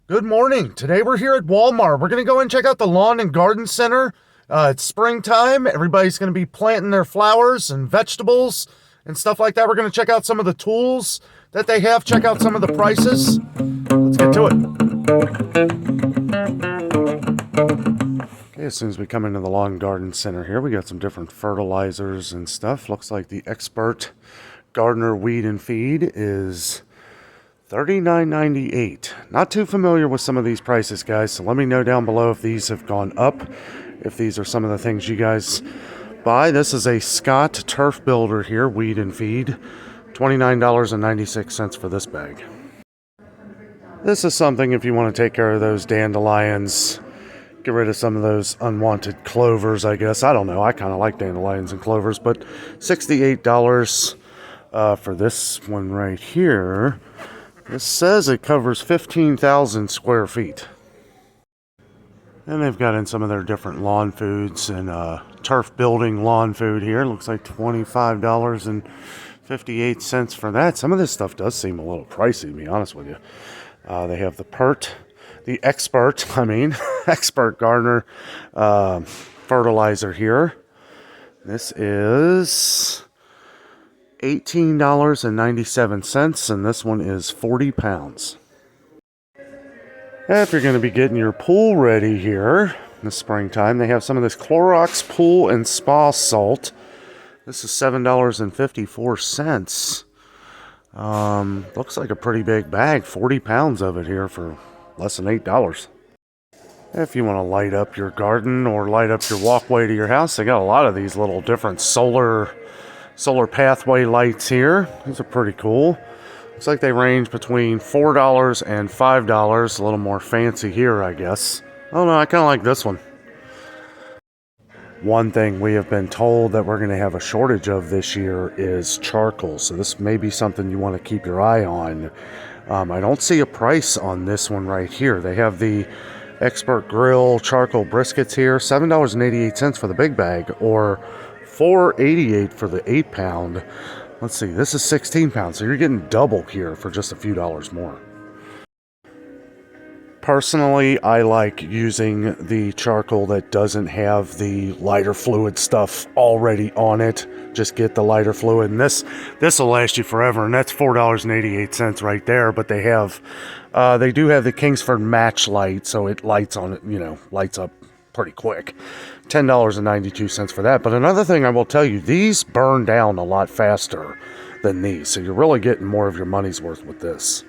Good morning. Today we're here at Walmart. We're going to go and check out the lawn and garden center. It's springtime. Everybody's going to be planting their flowers and vegetables and stuff like that. We're going to check out some of the tools that they have, check out some of the prices. Let's get to it. Okay, as soon as we come into the lawn and garden center here, we got some different fertilizers and stuff. Looks like the Expert Gardener Weed and Feed is $39.98. Not too familiar with some of these prices, guys, so let me know down below if these have gone up, if these are some of the things you guys buy. This is a Scott Turf Builder here, Weed and Feed. $29.96 for this bag. This is something if you want to take care of those dandelions, get rid of some of those unwanted clovers, I guess. I don't know. I kind of like dandelions and clovers, but $68 for this one right here. This says it covers 15,000 square feet. And they've got in some of their different lawn foods and turf building lawn food here. Looks like $25.58 for that. Some of this stuff does seem a little pricey, to be honest with you. They have the Expert Gardener fertilizer here. This is $18.97, and this one is 40 pounds. If you're going to be getting your pool ready here in the springtime, they have some of this Clorox Pool and Spa Salt. This is $7.54. Looks like a pretty big bag, 40 pounds of it here for less than $8. If you want to light up your garden or light up your walkway to your house, they got a lot of these little different solar pathway lights here. These are pretty cool. Looks like they range between $4 and $5. A little more fancy here, I guess. Oh no, I kind of like this one. One thing we have been told that we're going to have a shortage of this year is charcoal. So this may be something you want to keep your eye on. I don't see a price on this one right here. They have the Expert Grill charcoal briskets here. $7.88 for the big bag, or $4.88 for the 8-pound. Let's see, this is 16 pounds, so you're getting double here for just a few dollars more. Personally, I like using the charcoal that doesn't have the lighter fluid stuff already on it. Just get the lighter fluid, and this will last you forever, and that's $4.88 right there. But they do have the Kingsford Match Light, so it lights on it, lights up pretty quick. $10.92 for that. But another thing I will tell you, these burn down a lot faster than these, so you're really getting more of your money's worth with this.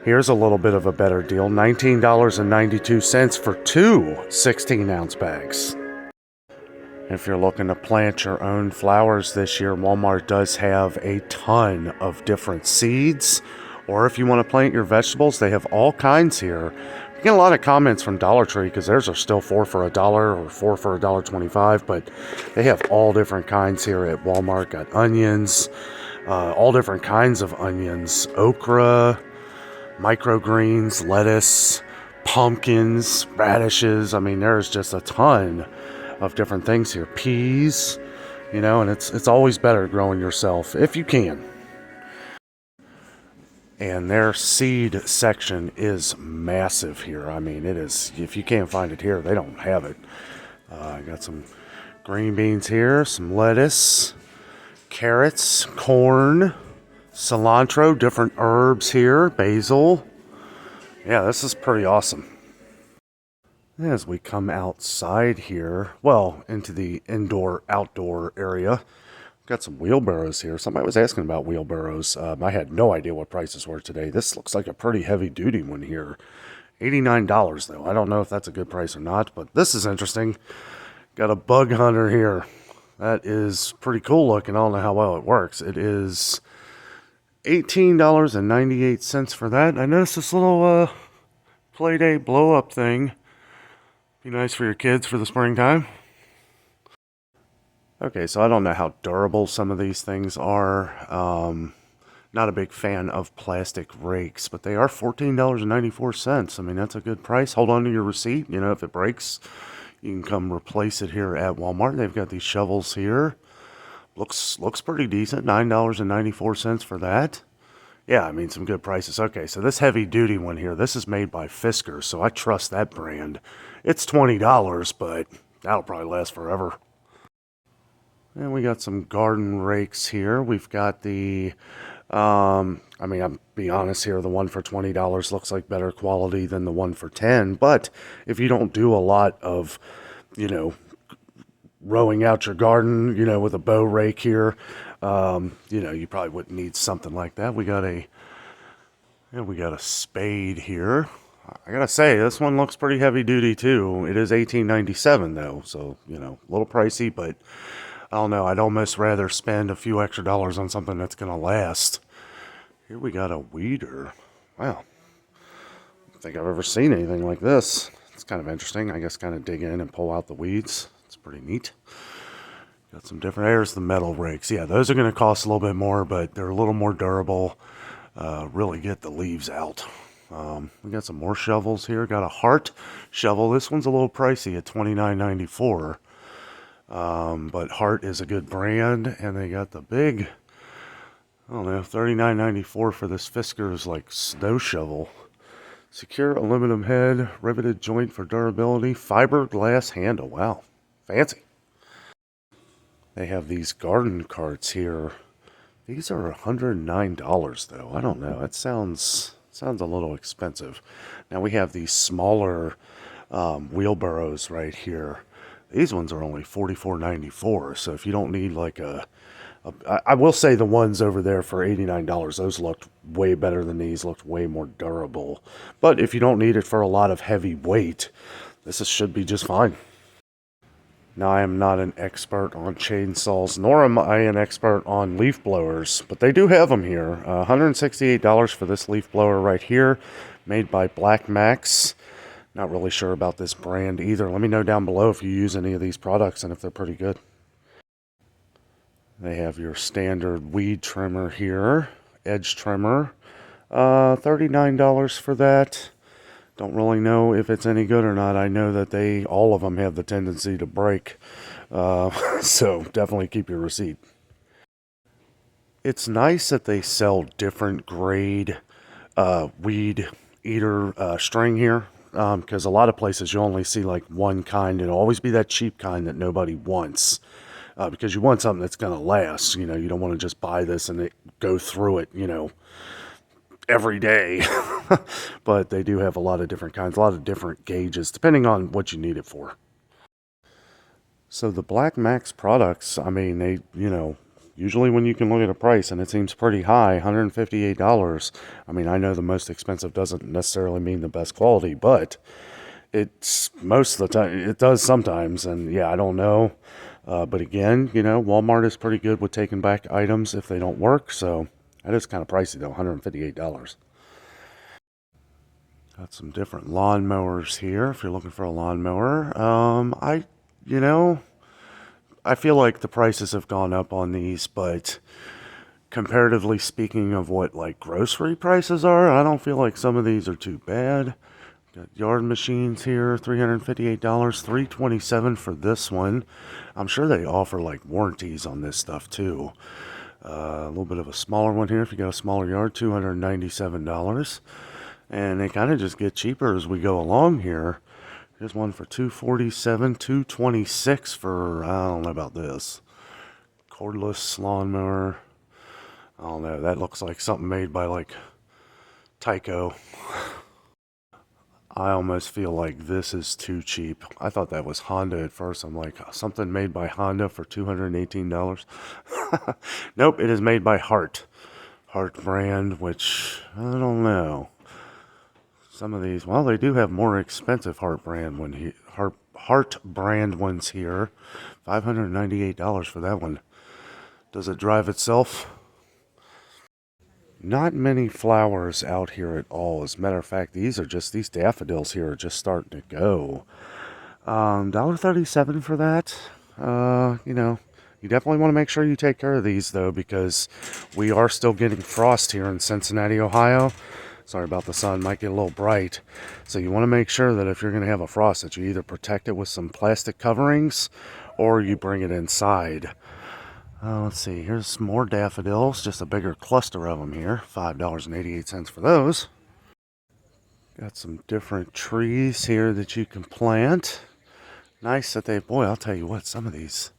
Here's a little bit of a better deal, $19.92 for two 16-ounce bags. If you're looking to plant your own flowers this year, Walmart does have a ton of different seeds. Or if you want to plant your vegetables, they have all kinds here. We get a lot of comments from Dollar Tree because theirs are still 4 for $1 or 4 for $1.25, but they have all different kinds here at Walmart. Got onions, all different kinds of onions, okra, microgreens, lettuce, pumpkins, radishes. I mean, there's just a ton of different things here. Peas, and it's always better growing yourself if you can. And their seed section is massive here. I mean, it is, if you can't find it here, they don't have it. I got some green beans here, some lettuce, carrots, corn, cilantro, different herbs here, basil. Yeah, this is pretty awesome. As we come outside here, into the indoor-outdoor area, got some wheelbarrows here. Somebody was asking about wheelbarrows. I had no idea what prices were today. This looks like a pretty heavy-duty one here. $89 though. I don't know if that's a good price or not, but this is interesting. Got a bug hunter here. That is pretty cool looking. I don't know how well it works. It is $18.98 for that. I noticed this little Playdate blow-up thing. Be nice for your kids for the springtime. Okay, so I don't know how durable some of these things are. Not a big fan of plastic rakes, but they are $14.94. I mean, that's a good price. Hold on to your receipt. If it breaks, you can come replace it here at Walmart. They've got these shovels here. Looks pretty decent. $9.94 for that. Yeah, I mean, some good prices. Okay, so this heavy duty one here, this is made by Fisker, so I trust that brand. It's $20, but that'll probably last forever. And we got some garden rakes here. We've got the, I mean, I'm be honest here, the one for $20 looks like better quality than the one for 10. But if you don't do a lot of, you know, rowing out your garden, you know, with a bow rake here, you know, you probably wouldn't need something like that. We got a spade here. I gotta say, this one looks pretty heavy duty too. It is $18.97 though, so you know, a little pricey, but I don't know. I'd almost rather spend a few extra dollars on something that's gonna last. Here we got a weeder. Wow, I don't think I've ever seen anything like this. It's kind of interesting. I guess kind of dig in and pull out the weeds. It's pretty neat. Got some different. There's the metal rakes. Yeah, those are going to cost a little bit more, but they're a little more durable. Really get the leaves out. We got some more shovels here. Got a Hart shovel. This one's a little pricey at $29.94. But Hart is a good brand, and they got the big, I don't know, $39.94 for this Fisker's like snow shovel. Secure aluminum head, riveted joint for durability, fiberglass handle. Wow, fancy. They have these garden carts here. These are $109 though. I don't know. That sounds a little expensive. Now we have these smaller wheelbarrows right here. These ones are only $44.94. So if you don't need like I will say the ones over there for $89, those looked way better than these, looked way more durable. But if you don't need it for a lot of heavy weight, should be just fine. Now, I am not an expert on chainsaws, nor am I an expert on leaf blowers, but they do have them here. $168 for this leaf blower right here, made by Black Max. Not really sure about this brand either. Let me know down below if you use any of these products and if they're pretty good. They have your standard weed trimmer here, edge trimmer. $39 for that. Don't really know if it's any good or not. I know that all of them have the tendency to break. So definitely keep your receipt. It's nice that they sell different grade weed eater string here. Because a lot of places you only see like one kind. It'll always be that cheap kind that nobody wants. Because you want something that's going to last. You know, you don't want to just buy this and go through it, you know, every day. But they do have a lot of different kinds, a lot of different gauges, depending on what you need it for. So the Black Max products, I mean, they, you know, usually when you can look at a price and it seems pretty high, $158. I mean, I know the most expensive doesn't necessarily mean the best quality, but it's most of the time, it does sometimes. And yeah, I don't know. But again, you know, Walmart is pretty good with taking back items if they don't work. So that is kind of pricey though, $158. Got some different lawn mowers here if you're looking for a lawnmower. You know, I feel like the prices have gone up on these, but comparatively speaking of what like grocery prices are, I don't feel like some of these are too bad. Got yard machines here, $358, $327 for this one. I'm sure they offer like warranties on this stuff too. A little bit of a smaller one here if you got a smaller yard, $297. And they kind of just get cheaper as we go along here. Here's one for $247, $226 for, I don't know about this. Cordless lawnmower. I don't know, that looks like something made by like Tyco. I almost feel like this is too cheap. I thought that was Honda at first. I'm like, something made by Honda for $218. Nope, it is made by Hart. Hart brand, which I don't know. Some of these, well, they do have more expensive Hart brand ones here. $598 for that one. Does it drive itself? Not many flowers out here at all. As a matter of fact, these daffodils here are just starting to go. $1.37 for that. You know, you definitely want to make sure you take care of these though, because we are still getting frost here in Cincinnati, Ohio. Sorry about the sun, might get a little bright. So you want to make sure that if you're going to have a frost, that you either protect it with some plastic coverings or you bring it inside. Let's see, here's more daffodils, just a bigger cluster of them here. $5.88 for those. Got some different trees here that you can plant. Nice that they, boy, I'll tell you what, some of these,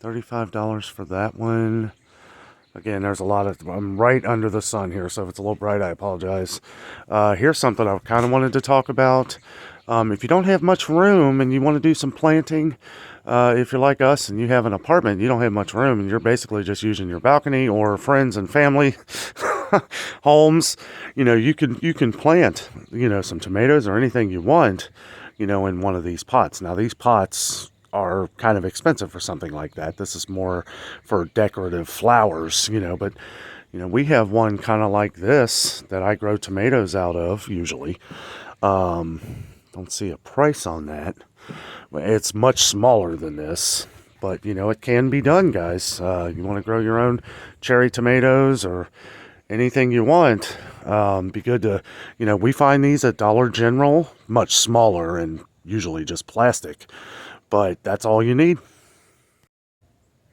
$35 for that one. Again, there's a lot of, I'm right under the sun here, so if it's a little bright, I apologize. Here's something I kind of wanted to talk about. If you don't have much room and you want to do some planting, if you're like us and you have an apartment, you don't have much room and you're basically just using your balcony or friends and family homes, you can plant, some tomatoes or anything you want, in one of these pots. Now, these pots are kind of expensive for something like that. This is more for decorative flowers, but we have one kind of like this that I grow tomatoes out of usually. Don't see a price on that. It's much smaller than this, but it can be done, guys. You want to grow your own cherry tomatoes or anything you want. Be good to, we find these at Dollar General, much smaller and usually just plastic. But that's all you need.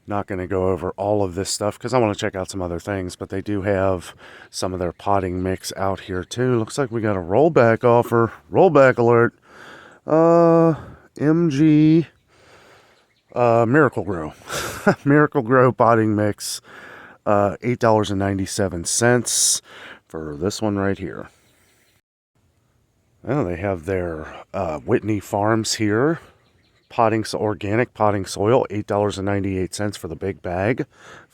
Not going to go over all of this stuff because I want to check out some other things, but they do have some of their potting mix out here too. Looks like we got a rollback offer. Rollback alert. MG Miracle Grow. Miracle Grow potting mix. $8.97 for this one right here. Oh, they have their Whitney Farms here. Organic potting soil, $8.98 for the big bag,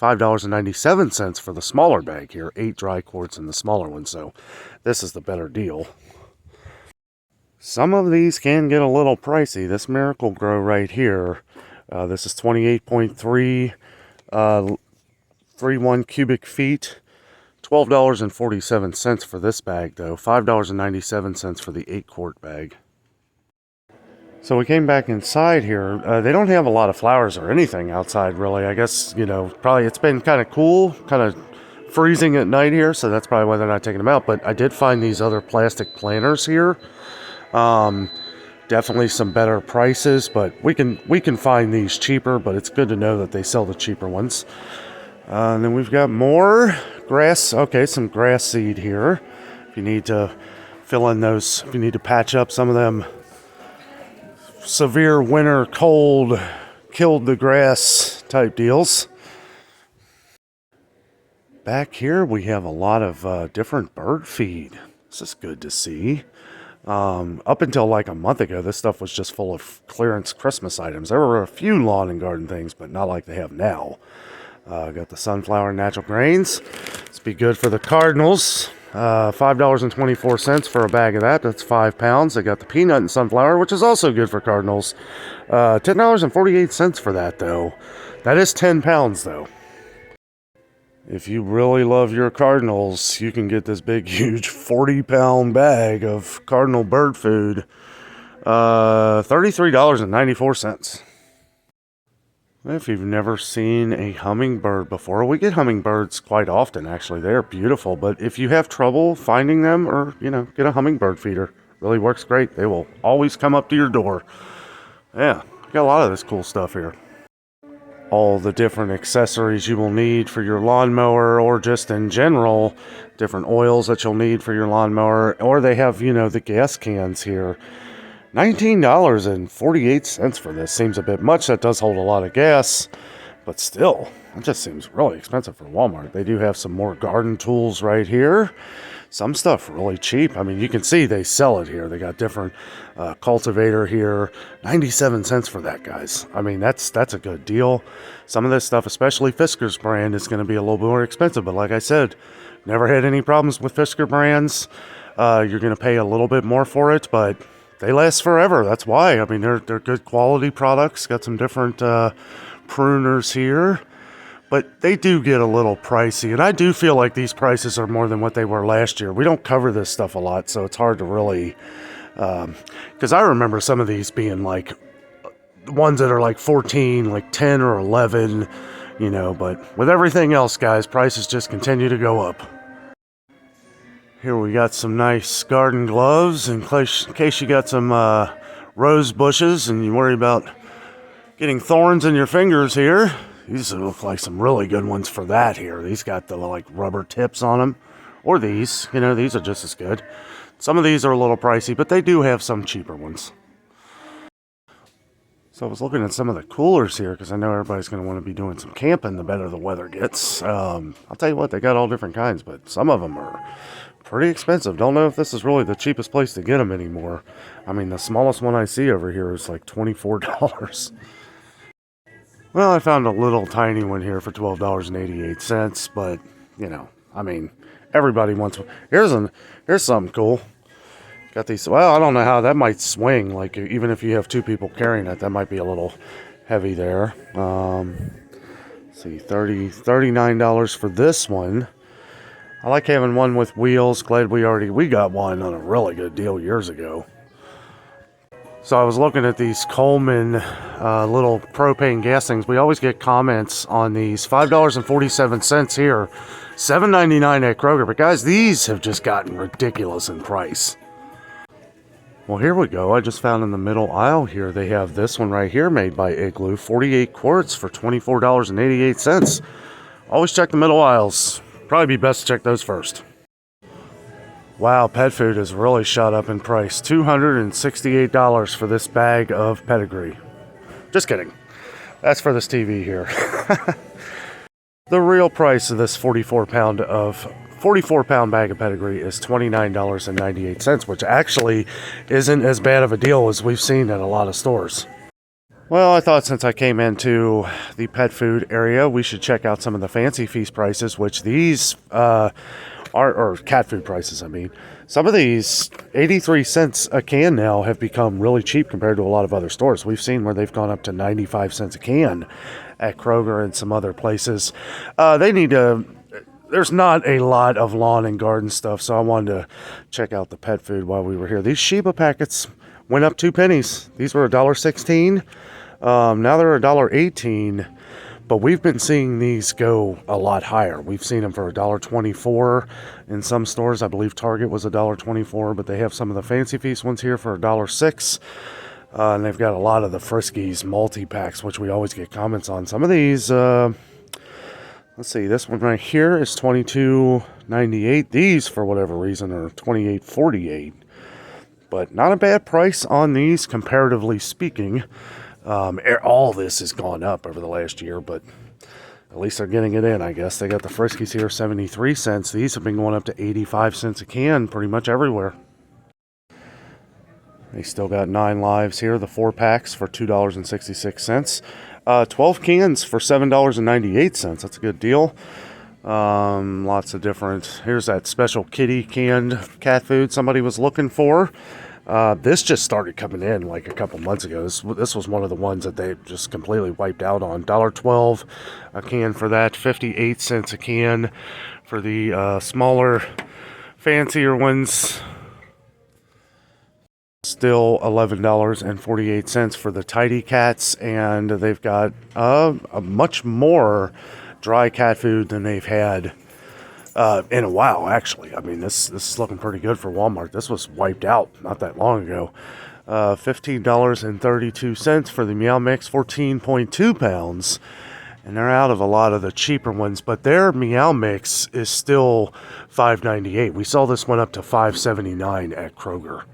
$5.97 for the smaller bag here, 8 dry quarts in the smaller one, so this is the better deal. Some of these can get a little pricey. This Miracle Grow right here, this is 28.331 cubic feet, $12.47 for this bag though, $5.97 for the 8-quart bag. So we came back inside here. They don't have a lot of flowers or anything outside, really. I guess, probably it's been kind of cool, kind of freezing at night here, so that's probably why they're not taking them out. But I did find these other plastic planters here. Definitely some better prices, but we can find these cheaper, but it's good to know that they sell the cheaper ones. And then we've got more grass. Okay, some grass seed here. If you need to fill in those, if you need to patch up some of them severe winter cold killed the grass type deals. Back here we have a lot of different bird feed. This is good to see. Up until like a month ago, this stuff was just full of clearance Christmas items. There were a few lawn and garden things, but not like they have now. Got the sunflower natural grains. This be good for the cardinals. $5.24 for a bag of that. That's 5 pounds. They got the peanut and sunflower, which is also good for cardinals. $10.48 for that, though. That is 10 pounds, though. If you really love your cardinals, you can get this big, huge 40-pound bag of cardinal bird food. $33.94. If you've never seen a hummingbird before, we get hummingbirds quite often, actually. They're beautiful, but if you have trouble finding them or, get a hummingbird feeder. Really works great. They will always come up to your door. Yeah, got a lot of this cool stuff here. All the different accessories you will need for your lawnmower or just in general, different oils that you'll need for your lawnmower. Or they have, the gas cans here. $19.48 for this. Seems a bit much. That does hold a lot of gas, but still, it just seems really expensive for Walmart. They do have some more garden tools right here. Some stuff really cheap. I mean, you can see they sell it here. They got different cultivator here. 97 cents for that, guys. I mean, that's a good deal. Some of this stuff, especially Fisker's brand, is going to be a little bit more expensive. But like I said, never had any problems with Fisker brands. You're going to pay a little bit more for it, but they last forever. That's why. I mean, they're good quality products. Got some different pruners here. But they do get a little pricey. And I do feel like these prices are more than what they were last year. We don't cover this stuff a lot, so it's hard to really... Because I remember some of these being like... ones that are like 14, like 10 or 11, But with everything else, guys, prices just continue to go up. Here we got some nice garden gloves in case you got some rose bushes and you worry about getting thorns in your fingers here. These look like some really good ones for that here. These got the like rubber tips on them. Or these, you know, these are just as good. Some of these are a little pricey, but they do have some cheaper ones. So I was looking at some of the coolers here because I know everybody's going to want to be doing some camping the better the weather gets. I'll tell you what, they got all different kinds, but some of them are pretty expensive. Don't know if this is really the cheapest place to get them anymore. I mean, the smallest one I see over here is like $24. Well, I found a little tiny one here for $12.88, but, you know, I mean, everybody wants one. Here's something cool. Got these, well, I don't know how that might swing. Like, even if you have two people carrying it, that might be a little heavy there. Let's see, $39 for this one. I like having one with wheels. Glad we got one on a really good deal years ago. So I was looking at these Coleman little propane gas things. We always get comments on these. $5.47 here, $7.99 at Kroger. But guys, these have just gotten ridiculous in price. Well, here we go. I just found in the middle aisle here, they have this one right here made by Igloo. 48 quarts for $24.88. Always check the middle aisles. Probably be best to check those first. Wow, pet food has really shot up in price. $268 for this bag of pedigree. Just kidding. That's for this TV here. The real price of this 44-pound bag of pedigree is $29.98, which actually isn't as bad of a deal as we've seen at a lot of stores. Well, I thought since I came into the pet food area, we should check out some of the Fancy Feast prices, which these or cat food prices, I mean. Some of these 83 cents a can now have become really cheap compared to a lot of other stores. We've seen where they've gone up to 95 cents a can at Kroger and some other places. There's not a lot of lawn and garden stuff, so I wanted to check out the pet food while we were here. These Sheba packets went up 2 pennies. These were $1.16. Now they're $1.18. But we've been seeing these go a lot higher. We've seen them for $1.24 in some stores. I believe Target was $1.24, but they have some of the Fancy Feast ones here for $1.06. And they've got a lot of the Friskies multi-packs, which we always get comments on. Some of these, let's see, this one right here is $22.98. These, for whatever reason, are $28.48. But not a bad price on these, comparatively speaking. All this has gone up over the last year, but at least they're getting it in, I guess. They got the Friskies here, 73 cents. These have been going up to 85 cents a can pretty much everywhere. They still got 9 lives here, the 4-packs for $2.66. 12 cans for $7.98. That's a good deal. Lots of different. Here's that special kitty canned cat food somebody was looking for. This just started coming in like a couple months ago. This was one of the ones that they just completely wiped out on. $1.12 a can for that. 58 cents a can for the smaller, fancier ones. Still $11.48 for the Tidy Cats, and they've got a much more dry cat food than they've had in a while, actually. I mean, this is looking pretty good for Walmart. This was wiped out not that long ago. $15.32 for the Meow Mix, 14.2 pounds. And they're out of a lot of the cheaper ones, but their Meow Mix is still $5.98. We saw this one up to $5.79 at Kroger.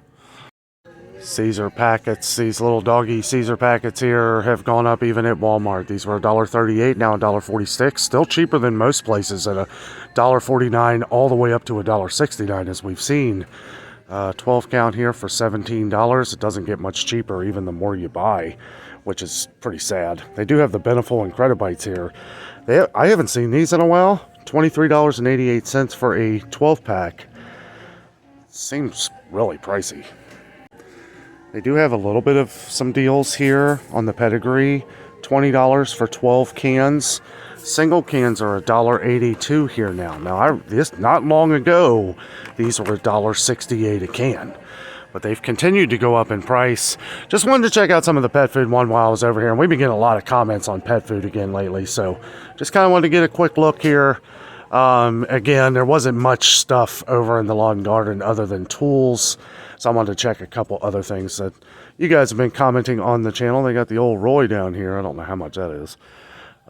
Caesar packets, these little doggy Caesar packets here have gone up even at Walmart. These were $1.38, now $1.46. Still cheaper than most places at $1.49 all the way up to $1.69 as we've seen. 12 count here for $17. It doesn't get much cheaper even the more you buy, which is pretty sad. They do have the Beneful and Credit Bites here. I haven't seen these in a while. $23.88 for a 12-pack. Seems really pricey. They do have a little bit of some deals here on the pedigree. $20 for 12 cans. Single cans are $1.82 here now. Now, not long ago, these were $1.68 a can. But they've continued to go up in price. Just wanted to check out some of the pet food one while I was over here. And we've been getting a lot of comments on pet food again lately. So just kind of wanted to get a quick look here. Again, there wasn't much stuff over in the lawn and garden other than tools. So I wanted to check a couple other things that you guys have been commenting on the channel. They got the old Roy down here. I don't know how much that is.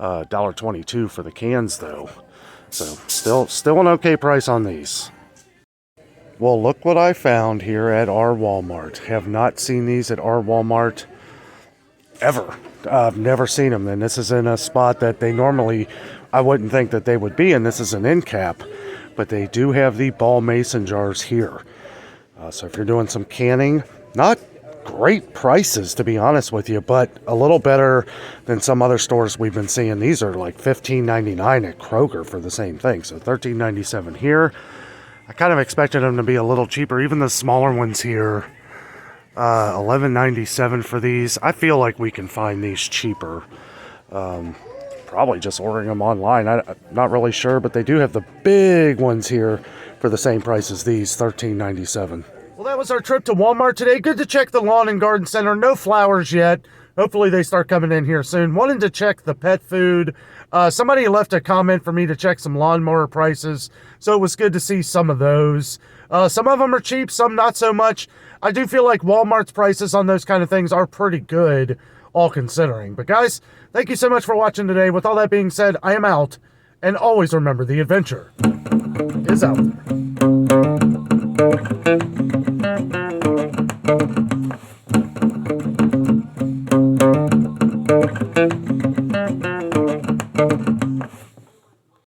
$1.22 for the cans though. So still an okay price on these. Well, look what I found here at our Walmart. Have not seen these at our Walmart ever. I've never seen them, and this is in a spot that they normally, I wouldn't think that they would be in. This is an end cap, but they do have the ball mason jars here. So if you're doing some canning, not great prices to be honest with you, but a little better than some other stores we've been seeing. These are like $15.99 at Kroger for the same thing, so $13.97 here. I kind of expected them to be a little cheaper. Even the smaller ones here, $11.97 for these. I feel like we can find these cheaper. Probably just ordering them online. I'm not really sure, but they do have the big ones here for the same price as these, $13.97. Well, that was our trip to Walmart today. Good to check the lawn and garden center. No flowers yet. Hopefully they start coming in here soon. Wanted to check the pet food. Somebody left a comment for me to check some lawnmower prices, so it was good to see some of those. Some of them are cheap, some not so much. I do feel like Walmart's prices on those kind of things are pretty good, all considering. But guys, thank you so much for watching today. With all that being said, I am out. And always remember, the adventure is out there.